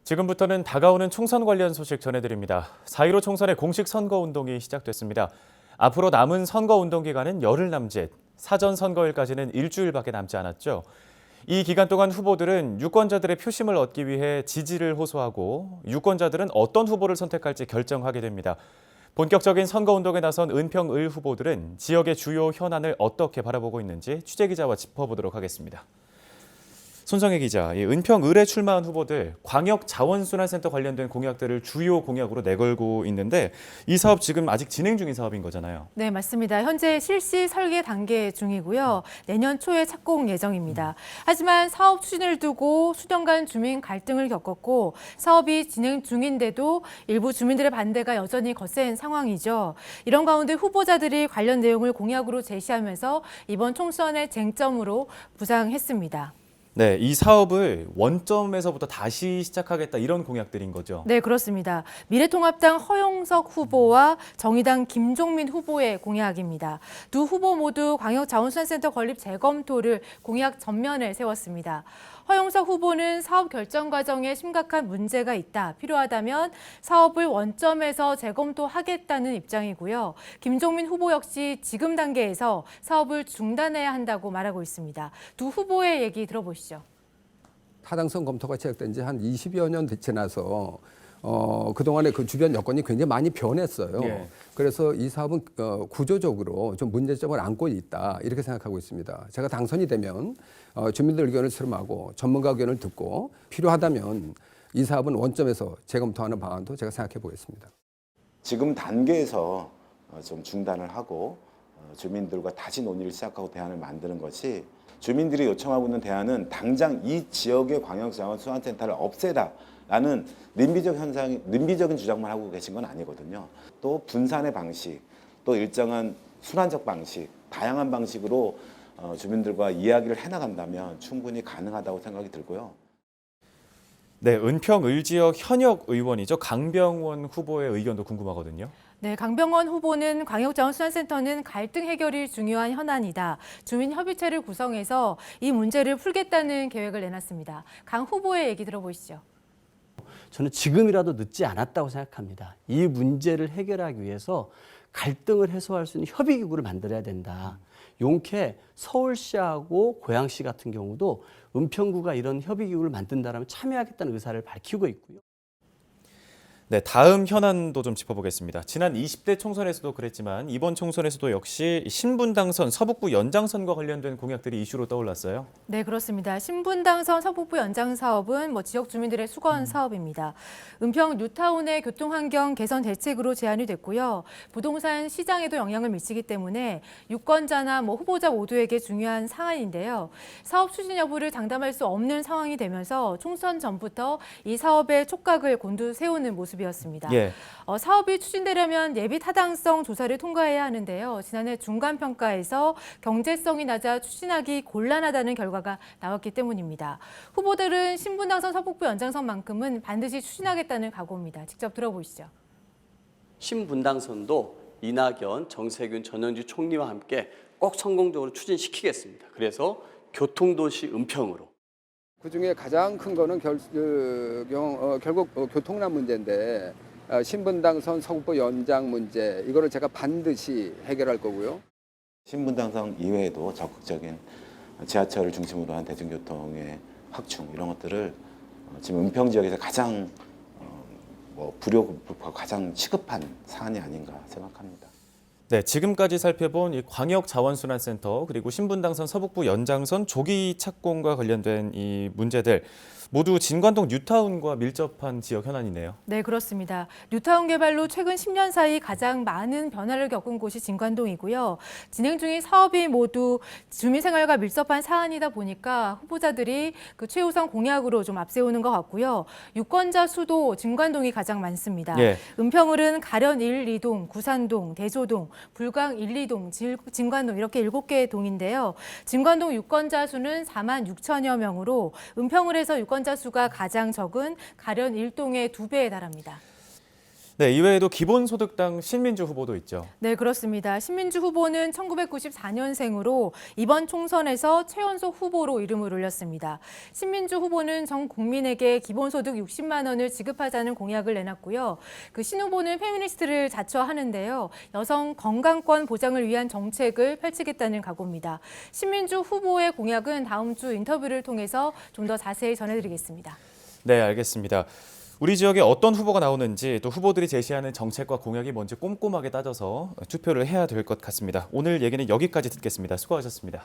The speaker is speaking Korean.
지금부터는 다가오는 총선 관련 소식 전해드립니다. 4.15 총선의 공식 선거운동이 시작됐습니다. 앞으로 남은 선거운동 기간은 열흘 남짓, 사전 선거일까지는 일주일밖에 남지 않았죠. 이 기간 동안 후보들은 유권자들의 표심을 얻기 위해 지지를 호소하고 유권자들은 어떤 후보를 선택할지 결정하게 됩니다. 본격적인 선거운동에 나선 은평을 후보들은 지역의 주요 현안을 어떻게 바라보고 있는지 취재기자와 짚어보도록 하겠습니다. 손성혜 기자, 은평을에 출마한 후보들 광역자원순환센터 관련된 공약들을 주요 공약으로 내걸고 있는데 이 사업 지금 아직 진행 중인 사업인 거잖아요. 네, 맞습니다. 현재 실시 설계 단계 중이고요. 내년 초에 착공 예정입니다. 하지만 사업 추진을 두고 수년간 주민 갈등을 겪었고 사업이 진행 중인데도 일부 주민들의 반대가 여전히 거센 상황이죠. 이런 가운데 후보자들이 관련 내용을 공약으로 제시하면서 이번 총선의 쟁점으로 부상했습니다. 네, 이 사업을 원점에서부터 다시 시작하겠다 이런 공약들인 거죠. 네, 그렇습니다. 미래통합당 허용석 후보와 정의당 김종민 후보의 공약입니다. 두 후보 모두 광역자원순환센터 건립 재검토를 공약 전면에 세웠습니다. 허용석 후보는 사업 결정 과정에 심각한 문제가 있다, 필요하다면 사업을 원점에서 재검토하겠다는 입장이고요. 김종민 후보 역시 지금 단계에서 사업을 중단해야 한다고 말하고 있습니다. 두 후보의 얘기 들어보시죠. 타당성 검토가 시작된 지 한 20여 년 지나서 그동안에 그 주변 여건이 굉장히 많이 변했어요. 예. 그래서 이 사업은 구조적으로 좀 문제점을 안고 있다 이렇게 생각하고 있습니다. 제가 당선이 되면 주민들 의견을 수렴하고 전문가 의견을 듣고 필요하다면 이 사업은 원점에서 재검토하는 방안도 제가 생각해 보겠습니다. 지금 단계에서 좀 중단을 하고 주민들과 다시 논의를 시작하고 대안을 만드는 것이 주민들이 요청하고 있는 대안은 당장 이 지역의 광역자원순환센터를 없애라라는 님비적인 주장만 하고 계신 건 아니거든요. 또 분산의 방식, 또 일정한 순환적 방식, 다양한 방식으로 주민들과 이야기를 해나간다면 충분히 가능하다고 생각이 들고요. 네, 은평을 지역 현역 의원이죠. 강병원 후보의 의견도 궁금하거든요. 네, 강병원 후보는 광역자원순환센터는 갈등 해결이 중요한 현안이다. 주민협의체를 구성해서 이 문제를 풀겠다는 계획을 내놨습니다. 강 후보의 얘기 들어보시죠. 저는 지금이라도 늦지 않았다고 생각합니다. 이 문제를 해결하기 위해서 갈등을 해소할 수 있는 협의기구를 만들어야 된다. 용케 서울시하고 고양시 같은 경우도 은평구가 이런 협의기구를 만든다면 참여하겠다는 의사를 밝히고 있고요. 네, 다음 현안도 좀 짚어보겠습니다. 지난 20대 총선에서도 그랬지만 이번 총선에서도 역시 신분당선 서북부 연장선과 관련된 공약들이 이슈로 떠올랐어요. 네, 그렇습니다. 신분당선 서북부 연장 사업은 지역 주민들의 수건 사업입니다. 은평 뉴타운의 교통환경 개선 대책으로 제안이 됐고요. 부동산 시장에도 영향을 미치기 때문에 유권자나 후보자 모두에게 중요한 사안인데요. 사업 추진 여부를 장담할 수 없는 상황이 되면서 총선 전부터 이 사업의 촉각을 곤두세우는 모습이었습니다. 예. 사업이 추진되려면 예비 타당성 조사를 통과해야 하는데요. 지난해 중간평가에서 경제성이 낮아 추진하기 곤란하다는 결과가 나왔기 때문입니다. 후보들은 신분당선 서북부 연장선만큼은 반드시 추진하겠다는 각오입니다. 직접 들어보시죠. 신분당선도 이낙연, 정세균, 전현주 총리와 함께 꼭 성공적으로 추진시키겠습니다. 그래서 교통도시 은평으로. 그중에 가장 큰 거는 결국 교통난 문제인데 신분당선 서북부 연장 문제 이거를 제가 반드시 해결할 거고요. 신분당선 이외에도 적극적인 지하철을 중심으로 한 대중교통의 확충 이런 것들을 지금 은평 지역에서 가장 불효급하고 가장 시급한 사안이 아닌가 생각합니다. 네, 지금까지 살펴본 이 광역자원순환센터 그리고 신분당선 서북부 연장선 조기 착공과 관련된 이 문제들 모두 진관동 뉴타운과 밀접한 지역 현안이네요. 네, 그렇습니다. 뉴타운 개발로 최근 10년 사이 가장 많은 변화를 겪은 곳이 진관동이고요. 진행 중인 사업이 모두 주민생활과 밀접한 사안이다 보니까 후보자들이 그 최우선 공약으로 좀 앞세우는 것 같고요. 유권자 수도 진관동이 가장 많습니다. 예. 은평을은 가련 1, 2동, 구산동, 대조동, 불광 1, 2동, 진관동 이렇게 7개의 동인데요. 진관동 유권자 수는 4만 6천여 명으로 은평을에서 유권자 수가 가장 적은 가련 1동의 2배에 달합니다. 네, 이외에도 기본소득당 신민주 후보도 있죠. 네, 그렇습니다. 신민주 후보는 1994년생으로 이번 총선에서 최연소 후보로 이름을 올렸습니다. 신민주 후보는 전 국민에게 기본소득 60만 원을 지급하자는 공약을 내놨고요. 그 신 후보는 페미니스트를 자처하는데요. 여성 건강권 보장을 위한 정책을 펼치겠다는 각오입니다. 신민주 후보의 공약은 다음 주 인터뷰를 통해서 좀 더 자세히 전해드리겠습니다. 네, 알겠습니다. 우리 지역에 어떤 후보가 나오는지 또 후보들이 제시하는 정책과 공약이 뭔지 꼼꼼하게 따져서 투표를 해야 될 것 같습니다. 오늘 얘기는 여기까지 듣겠습니다. 수고하셨습니다.